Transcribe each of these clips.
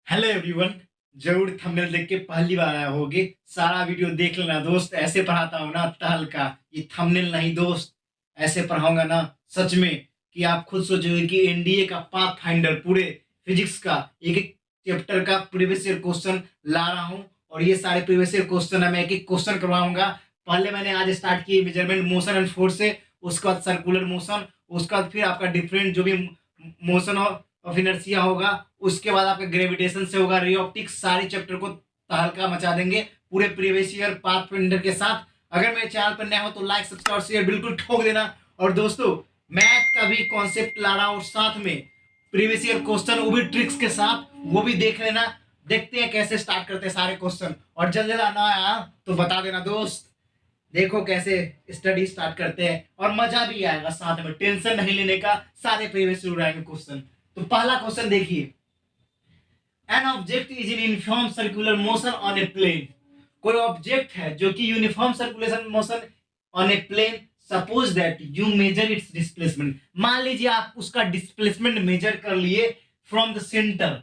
Hello everyone. जरूर thumbnail देख के पहली बार आया होगे। सारा वीडियो देख लेना दोस्त। ऐसे पढ़ाता हूँ ना तहलका, ये थंबनेल नहीं दोस्त। ऐसे पढ़ाऊंगा ना सच में कि आप खुद सोचोगे कि एनडीए का पाथ फाइंडर पूरे फिजिक्स का एक एक चैप्टर का प्रीवियस ईयर क्वेश्चन ला रहा हूँ। और ये सारे प्रीवियस ईयर क्वेश्चन है, मैं एक एक क्वेश्चन करवाऊंगा। पहले मैंने आज स्टार्ट किए मेजरमेंट मोशन एंड फोर्स से, उसके बाद सर्कुलर मोशन, उसके बाद फिर आपका डिफरेंट जो भी मोशन ऑफ इनर्शिया होगा, उसके बाद आपका ग्रेविटेशन से होगा, रे ऑप्टिक्स। सारे चैप्टर को तहलका मचा देंगे पूरे प्रीवियस ईयर पाथ फाइंडर के साथ। अगर मेरे चैनल पर नया हो तो लाइक सब्सक्राइब शेयर बिल्कुल ठोक देना। और दोस्तों, मैथ का भी कॉन्सेप्ट ला रहा हूँ साथ में, प्रीवियस ईयर क्वेश्चन वो भी ट्रिक्स के साथ, वो भी देख लेना। देखते हैं कैसे स्टार्ट करते हैं सारे क्वेश्चन। और जल्द जल्द आना आया तो बता देना दोस्त। देखो कैसे स्टडी स्टार्ट करते हैं और मजा भी आएगा साथ में, टेंशन नहीं लेने का। सारे प्रीवियस ईयर आएंगे क्वेश्चन। तो पहला क्वेश्चन देखिए, an object is in uniform circular motion on a plane. कोई ऑब्जेक्ट है जो कि uniform circulation motion on a plane. Suppose that you measure its displacement. मान लीजिए आप उसका डिस्प्लेसमेंट मेजर कर लिए फ्रॉम द सेंटर।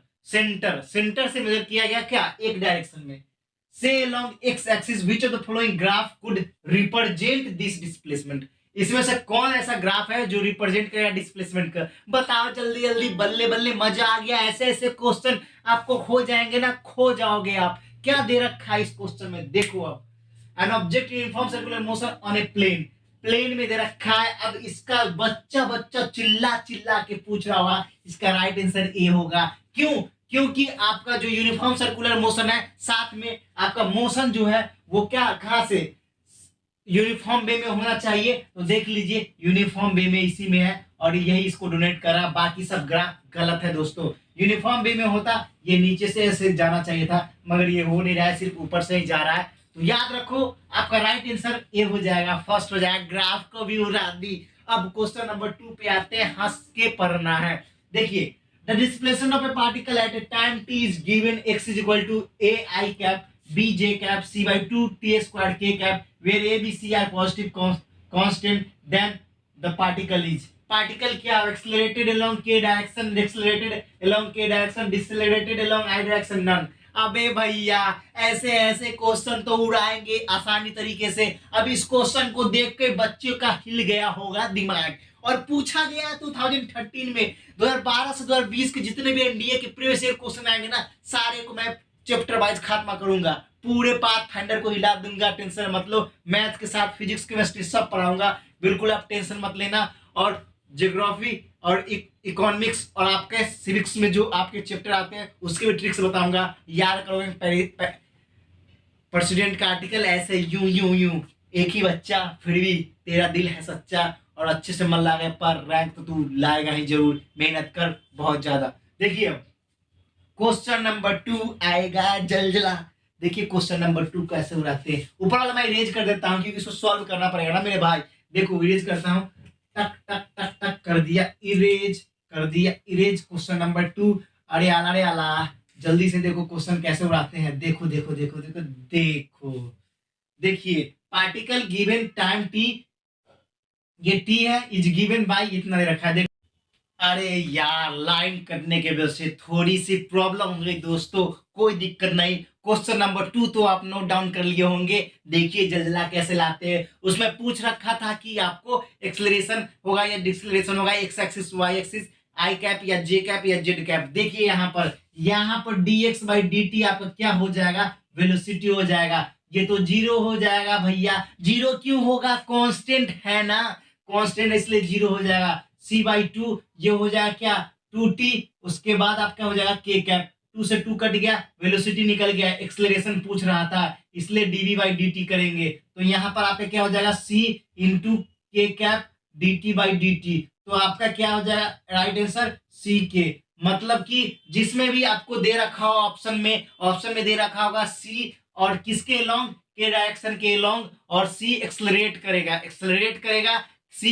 सेंटर से मेजर किया गया क्या, एक डायरेक्शन में। से along x axis which of the following graph could represent this displacement। इसमें से कौन ऐसा ग्राफ है जो रिप्रेजेंट करेगा डिस्प्लेसमेंट का। बताओ जल्दी जल्दी, बल्ले बल्ले, मजा आ गया। ऐसे ऐसे क्वेश्चन आपको खो जाएंगे ना, खो जाओगे आप। क्या दे रखा है इस क्वेश्चन में, देखो अब। An object in uniform circular motion on a plane. Plane में दे रखा है। अब इसका बच्चा बच्चा चिल्ला चिल्ला के पूछ रहा होगा, इसका राइट आंसर ए होगा। क्यों? क्योंकि आपका जो यूनिफॉर्म सर्कुलर मोशन है, साथ में आपका मोशन जो है वो क्या, कहां से, यूनिफॉर्म वे में होना चाहिए। तो देख लीजिए यूनिफॉर्म वे में इसी में है, और यही इसको डोनेट करा। बाकी सब ग्राफ गलत है दोस्तों। यूनिफॉर्म वे में होता ये नीचे से ऐसे जाना चाहिए था, मगर ये हो नहीं रहा है, सिर्फ ऊपर से ही जा रहा है। तो याद रखो आपका राइट आंसर ए हो जाएगा, फर्स्ट हो जाएगा। ग्राफ को भी उड़ा दी। अब क्वेश्चन नंबर 2 पे आते हैं, हंस के पढ़ना है। देखिए, the displacement of a particle at a time t is given x is equal to a I cap b j cap c by 2 t squared k cap where a b c are positive constant, then the particle is। Particle क्या, accelerated along k direction, decelerated along k direction, decelerated along i direction, none. अबे भैया, ऐसे ऐसे question तो उड़ाएंगे आसानी तरीके से। अब इस क्वेश्चन को देख के बच्चों का हिल गया होगा दिमाग। और पूछा गया 2013 में, 2012 से 2020 के जितने भी एनडीए के प्रीवियस ईयर क्वेश्चन आएंगे ना, सारे को मैं चैप्टर वाइज खात्मा करूंगा। पूरे पाथ फाइंडर को हिला दूंगा, टेंशन मत लो। मैथ के साथ फिजिक्स केमिस्ट्री सब पढ़ाऊंगा, बिल्कुल आप टेंशन मत लेना। और ज्योग्राफी और इकोनॉमिक्स और आपके सिविक्स में जो आपके चैप्टर आते हैं उसके भी ट्रिक्स बताऊंगा। याद करोगे प्रेसिडेंट का आर्टिकल ऐसे यूं यूं यूं, एक ही बच्चा फिर भी तेरा दिल है सच्चा, और अच्छे से मन लगा पर रैंक तो तू लाएगा ही जरूर, मेहनत कर बहुत ज्यादा। देखिए क्वेश्चन नंबर 2 आएगा जलजला। देखिए क्वेश्चन नंबर 2 कैसे उड़ाते हैं। ऊपर वाला मैं इरेज कर देता हूं क्योंकि इसको सॉल्व करना पड़ेगा ना मेरे भाई। देखो इरेज करता हूं, टक टक टक टक कर दिया, इरेज कर दिया, इरेज क्वेश्चन नंबर 2। अरे आला रे आला, जल्दी से देखो क्वेश्चन कैसे उड़ाते हैं। देखो देखो देखो देखो देखो, देखिए पार्टिकल गिवन टाइम टी, ये टी है, इज गिवन बाय इतना दे रखा है। देखो, अरे यार लाइन कटने के वजह से थोड़ी सी प्रॉब्लम हो गई दोस्तों, कोई दिक्कत नहीं। क्वेश्चन नंबर 2 तो आप नोट डाउन कर लिए होंगे। देखिए जल्जला कैसे लाते हैं। उसमें पूछ रखा था कि आपको एक्सेलरेशन होगा या डिसलेरेशन होगा, एक्स एक्सिस वाई एक्सिस, आई कैप या जे कैप या जेड कैप। देखिए यहाँ पर dx बाई dt आपका क्या हो जाएगा, वेलोसिटी हो जाएगा। ये तो जीरो हो जाएगा भैया। जीरो क्यों होगा, कांस्टेंट है ना, कांस्टेंट इसलिए जीरो हो जाएगा। c बाई 2 ये हो जाएगा क्या, 2t। उसके बाद आपका हो जाएगा k कैप, 2 से 2 कट गया, वेलोसिटी निकल गया। एक्सेलरेशन पूछ रहा था इसलिए dv बाई dt करेंगे। तो यहाँ पर आपका क्या हो जाएगा, c into k cap dt by dt। तो आपका क्या हो जाएगा राइट आंसर, c के। मतलब कि जिसमें भी आपको दे रखा हो ऑप्शन में दे रखा होगा c, और किसके लॉन्ग, के डायरेक्शन के लॉन्ग, और c एक्सेलरेट करेगा c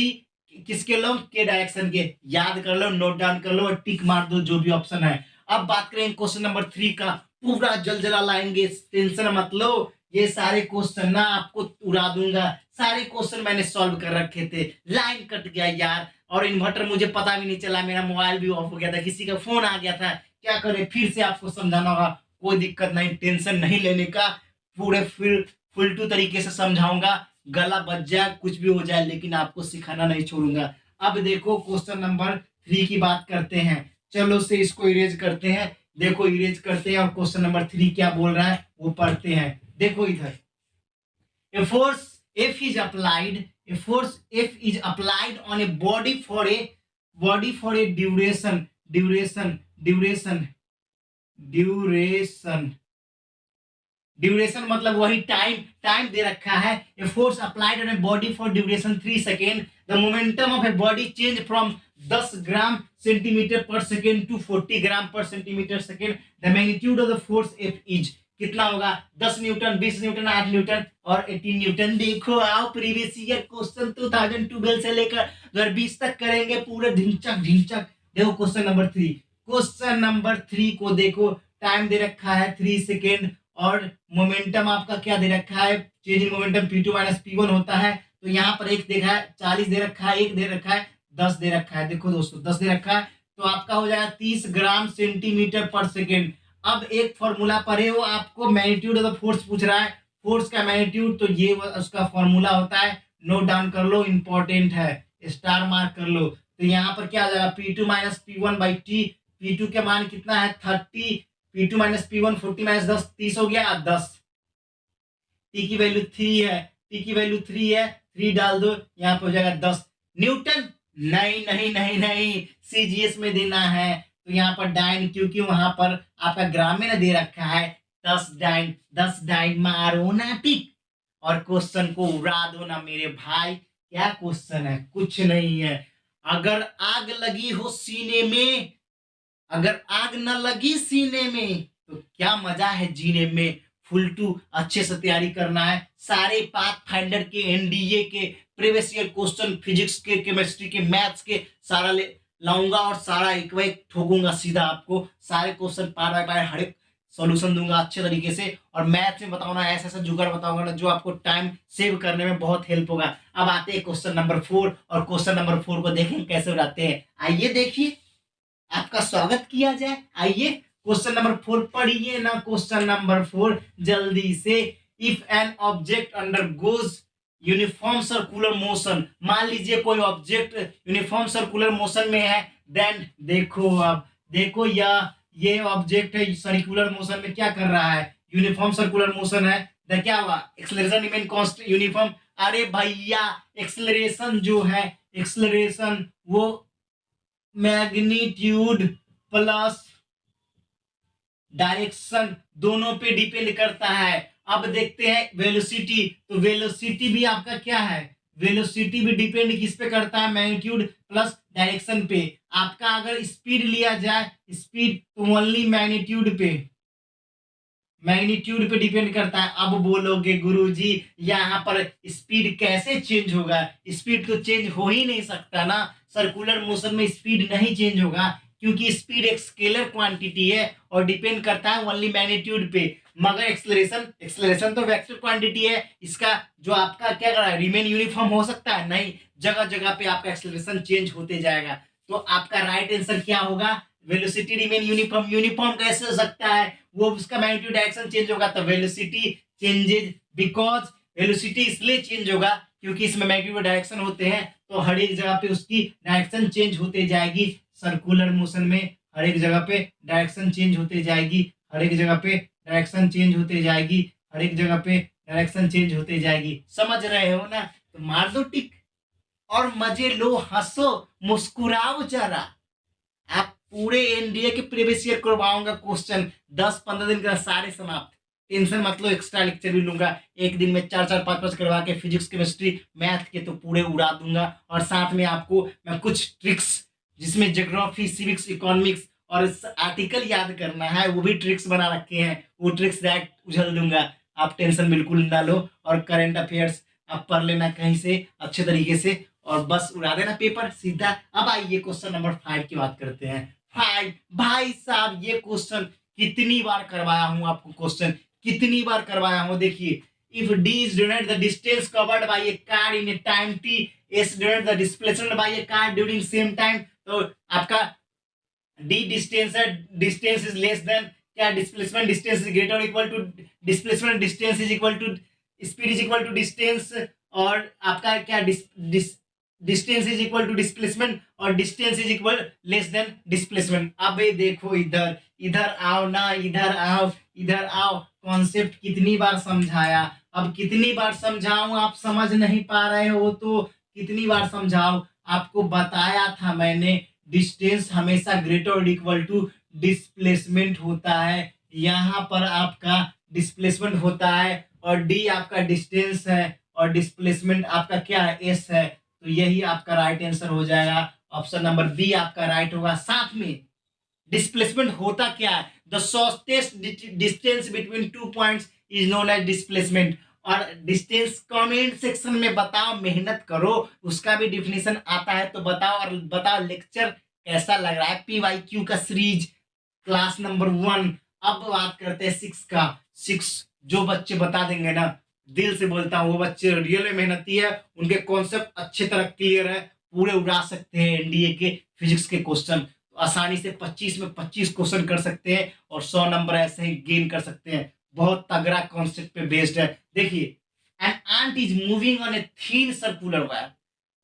किसके लॉन्ग, के डायरेक्शन के। याद कर लो, नोट डाउन कर लो और टिक मार दो जो भी ऑप्शन है। अब बात करें क्वेश्चन नंबर 3 का, पूरा जलजला लाएंगे, टेंशन मत लो। ये सारे क्वेश्चन ना आपको उड़ा दूंगा। सारे क्वेश्चन मैंने सॉल्व कर रखे थे। लाइन कट गया यार, और इन्वर्टर मुझे पता भी नहीं चला, मेरा मोबाइल भी ऑफ हो गया था, किसी का फोन आ गया था, क्या करें, फिर से आपको समझाना होगा। कोई दिक्कत नहीं, टेंशन नहीं लेने का, पूरे फिर फुल टू तरीके से समझाऊंगा। गला बच जाए, कुछ भी हो जाए, लेकिन आपको सिखाना नहीं छोड़ूंगा। अब देखो क्वेश्चन नंबर 3 की बात करते हैं। चलो से इसको इरेज करते हैं। देखो इरेज करते हैं और क्वेश्चन नंबर 3 क्या बोल रहा है वो पढ़ते हैं। देखो इधर, a force F is applied, a force F is applied on a body for a duration duration मतलब वही टाइम दे रखा है। A force applied on a body for duration 3 second. The momentum of a body change from 10 gram centimetre पर second to 40 ग्राम पर centimetre second. The magnitude of the force F is कितना होगा? 10 Newton, 20 Newton, 8 Newton और 18 Newton. देखो आओ, previous year question 2012 से लेकर 2020 तक करेंगे पूरे ढिंचक ढिंचक। देखो क्वेश्चन नंबर 3, क्वेश्चन नंबर 3 को देखो, टाइम दे रखा है 3 सेकेंड और मोमेंटम आपका क्या दे रखा है? Change in momentum P2 minus P1 होता है। तो यहाँ पर एक देखा है 40 दे रखा है, एक दे रखा है 10 दे रखा है। देखो दोस्तों 10 दे रखा है, तो आपका हो जाएगा 30 ग्राम सेंटीमीटर पर सेकेंड। अब एक फॉर्मूला पढ़े हो, आपको मैग्नीट्यूड ऑफ द फोर्स पूछ रहा है, फोर्स का मैग्नीट्यूड, तो ये उसका फॉर्मूला होता है। नोट डाउन कर लो, इंपॉर्टेंट है, स्टार मार्क कर लो। तो यहाँ पर क्या आ जाएगा? P2 minus P1 by T. P2 के मान कितना है? 30, P2 माइनस P1 40 माइनस 10 30 हो गया 10। टी की वैल्यू 3 है, टी की वैल्यू 3 है, 3 डाल दो, यहाँ पे हो जाएगा 10 न्यूटन। नहीं नहीं नहीं नहीं, सीजीएस में देना है तो यहाँ पर डाइन, क्योंकि वहां पर आपका ग्राम में ना दे रखा है 10 डाइन। 10 डाइन मारो ना टिक और क्वेश्चन को उड़ा दो ना मेरे भाई। क्या क्वेश्चन है? कुछ नहीं है। अगर आग लगी हो सीने में, अगर आग न लगी सीने में तो क्या मजा है जीने में। फुल टू अच्छे से तैयारी करना है। सारे पाथ फाइंडर के, एनडीए के, प्रीवियस ईयर क्वेश्चन, फिजिक्स के, केमिस्ट्री के, मैथ्स के सारा लाऊंगा और सारा एक बार ठोकूंगा सीधा। आपको सारे क्वेश्चन पार्ट बाय पार्ट हर एक सॉल्यूशन दूंगा अच्छे तरीके से। और मैथ्स में बताऊंगा ऐसा ऐसा जुगाड़ बताऊंगा ना जो आपको टाइम सेव करने में बहुत हेल्प होगा। अब आते हैं क्वेश्चन नंबर 4 और क्वेश्चन नंबर 4 को देखें कैसे उड़ाते हैं। आइए देखिए, आपका स्वागत किया जाए। आइए क्वेश्चन नंबर 4 पढ़िए ना। क्वेश्चन नंबर 4 जल्दी से। If an object undergoes uniform circular motion, मान लीजिए कोई ऑब्जेक्ट यूनिफॉर्म सर्कुलर मोशन में है, देन देखो, अब देखो ये ऑब्जेक्ट है सर्कुलर मोशन में, क्या कर रहा है? यूनिफॉर्म सर्कुलर मोशन है। देन क्या हुआ? Acceleration remain constant uniform. अरे भैया एक्सेलरेशन जो है, एक्सेलरेशन वो मैग्नीट्यूड प्लस डायरेक्शन दोनों पे डिपेंड करता है। अब देखते हैं वेलोसिटी, तो वेलोसिटी भी आपका क्या है? वेलोसिटी भी डिपेंड किस पे करता है? मैग्नीट्यूड प्लस डायरेक्शन पे। आपका अगर स्पीड लिया जाए, स्पीड तो ओनली मैग्नीट्यूड पे, मैग्नीट्यूड पे डिपेंड करता है। अब बोलोगे गुरुजी यहाँ पर स्पीड कैसे चेंज होगा? स्पीड तो चेंज हो ही नहीं सकता ना, सर्कुलर मोशन में स्पीड नहीं चेंज होगा, क्योंकि स्पीड एक स्केलर क्वांटिटी है और डिपेंड करता है ओनली मैग्नीट्यूड पे। मगर एक्सेलरेशन तो वेक्टर क्वांटिटी है। इसका जो आपका क्या कर रहा है, रिमेन यूनिफॉर्म हो सकता है? नहीं, जगह जगह पे आपका एक्सेलरेशन चेंज होते जाएगा। तो आपका राइट आंसर क्या होगा? Velocity remain uniform. यूनिफॉर्म कैसे हो सकता है? वो उसका मैग्नीट्यूड डायरेक्शन चेंज होगा, तो वेलोसिटी चेंजेज बिकॉज वेलोसिटी इसलिए चेंज होगा क्योंकि इसमें मैग्नीट्यूड डायरेक्शन होते हैं, तो हर एक जगह पे उसकी डायरेक्शन चेंज होते जाएगी। सर्कुलर मोशन में हर एक जगह पे डायरेक्शन चेंज होते जाएगी, हर एक जगह पे डायरेक्शन चेंज होते जाएगी, हर एक जगह पे डायरेक्शन चेंज होते जाएगी। समझ रहे हो ना? तो मार दो टिक और मजे लो, हंसो, मुस्कुराओ जरा। आप पूरे एनडीए के प्रीवियस ईयर करवाऊंगा क्वेश्चन 10-15 दिन का सारे समाप्त। टेंशन मत लो, एक्स्ट्रा लेक्चर भी लूंगा। एक दिन में 4-4, 5-5 करवा के फिजिक्स, केमिस्ट्री, मैथ के तो पूरे उड़ा दूंगा। और साथ में आपको मैं कुछ ट्रिक्स, जिसमें ज्योग्राफी, सिविक्स, इकोनॉमिक्स और आर्टिकल याद करना है, वो भी ट्रिक्स बना रखे हैं, वो ट्रिक्स डायरेक्ट उछल दूंगा। आप टेंशन बिल्कुल ना लो। और करंट अफेयर्स आप पढ़ लेना कहीं से अच्छे तरीके से और बस उड़ा देना पेपर सीधा। अब आइए क्वेश्चन नंबर 5 की बात करते हैं। 5 भाई साहब, ये क्वेश्चन कितनी बार करवाया हूं आपको, क्वेश्चन कितनी बार करवाया हूं। देखिए, if d is denoted the distance covered by a car in a time t, s denoted the displacement by a car during same time, तो आपका डी डिस्टेंस है, डिस्टेंस इज लेस देन क्या, displacement distance is greater equal to displacement distance is equal to speed is equal to distance, और आपका क्या distance is equal to displacement और distance is equal less than displacement. अब ये देखो इधर, इधर आओ ना, इधर आओ, इधर आओ। कॉन्सेप्ट कितनी बार समझाया, अब कितनी बार समझाऊं, आप समझ नहीं पा रहे हो तो कितनी बार समझाऊं। आपको बताया था मैंने, डिस्टेंस हमेशा ग्रेटर इक्वल टू डिस्प्लेसमेंट होता है। यहाँ पर आपका डिस्प्लेसमेंट होता है और डी आपका डिस्टेंस है और डिस्प्लेसमेंट आपका क्या है, एस है। तो यही आपका राइट आंसर हो जाएगा, ऑप्शन नंबर बी आपका राइट होगा। साथ में डिस्प्लेसमेंट होता क्या है, the shortest distance between two points is known as displacement. और डिस्टेंस कमेंट सेक्शन में बताओ, मेहनत करो, उसका भी डिफिनेशन आता है तो बताओ। और बताओ लेक्चर कैसा लग रहा है, PYQ का सीरीज क्लास नंबर 1। अब बात करते हैं 6 का। 6 जो बच्चे बता देंगे ना, दिल से बोलता हूँ, वो बच्चे रियल में मेहनती है, उनके कॉन्सेप्ट अच्छी तरह क्लियर है, पूरे उड़ा सकते हैं एनडीए के फिजिक्स के क्वेश्चन। तो आसानी से 25 में 25 क्वेश्चन कर सकते हैं और 100 नंबर ऐसे ही गेन कर सकते हैं। बहुत तगड़ा कॉन्सेप्ट पे बेस्ड है। देखिए, an ant is moving on A thin circular wire.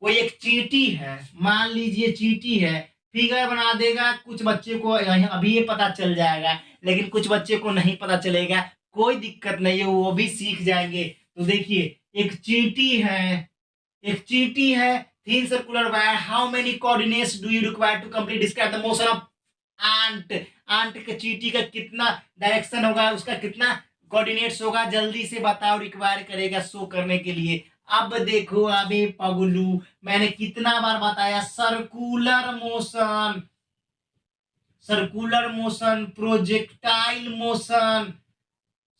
कोई एक चींटी है, मान लीजिए चींटी है, फिगर बना देगा। कुछ बच्चे को अभी ये पता चल जाएगा, लेकिन कुछ बच्चे को नहीं पता चलेगा, कोई दिक्कत नहीं है, वो भी सीख जाएंगे। तो देखिए, एक चींटी है, एक चींटी है, thin circular wire, how many coordinates do you require to complete describe the motion of ant। Ant के चींटी का कितना डायरेक्शन होगा, उसका कितना कोऑर्डिनेट्स होगा, जल्दी से बताओ, रिक्वायर करेगा शो करने के लिए। अब देखो, अबे पगलू, मैंने कितना बार बताया, circular motion, circular motion, projectile motion,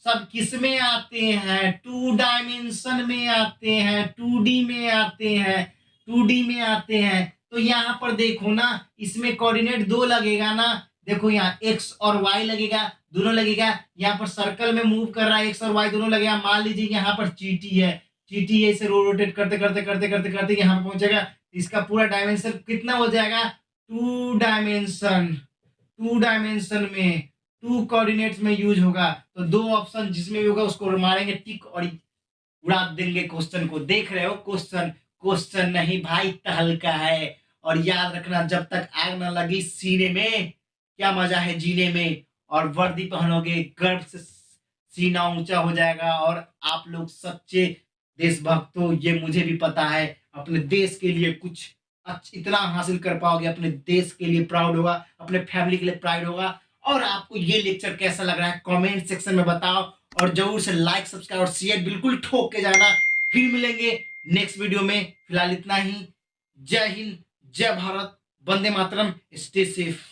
सब किस में आते हैं, 2 डायमेंशन में आते हैं, 2D में आते हैं, 2D में आते हैं। तो यहाँ पर देखो ना, इसमें कोऑर्डिनेट 2 लगेगा ना, देखो यहाँ x और y लगेगा, दोनों लगेगा। यहाँ पर सर्कल में मूव कर रहा है, x और y दोनों लगेगा। मान लीजिए यहाँ पर चींटी है, चींटी है, इसे रोटेट करते करते करते करते करते यहाँ पर पहुंचेगा। इसका पूरा डायमेंशन कितना हो जाएगा, 2 डायमेंशन, 2 डायमेंशन में 2 कोऑर्डिनेट्स में यूज होगा। तो 2 ऑप्शन जिसमें भी होगा उसको मारेंगे टिक और उड़ा देंगे क्वेश्चन को। देख रहे हो क्वेश्चन, क्वेश्चन नहीं भाई, तहलका है। और याद रखना, जब तक आग न लगी सीने में, क्या मजा है जीने में। और वर्दी पहनोगे, गर्व से सीना ऊंचा हो जाएगा और आप लोग सच्चे देशभक्त हो, ये मुझे भी पता है। अपने देश के लिए कुछ इतना हासिल कर पाओगे, अपने देश के लिए प्राउड होगा, अपने फैमिली के लिए प्राउड होगा। और आपको ये लेक्चर कैसा लग रहा है कमेंट सेक्शन में बताओ, और जरूर से लाइक सब्सक्राइब और शेयर बिल्कुल ठोक के जाना। फिर मिलेंगे नेक्स्ट वीडियो में, फिलहाल इतना ही। जय हिंद, जय भारत, वंदे मातरम, स्टे सेफ।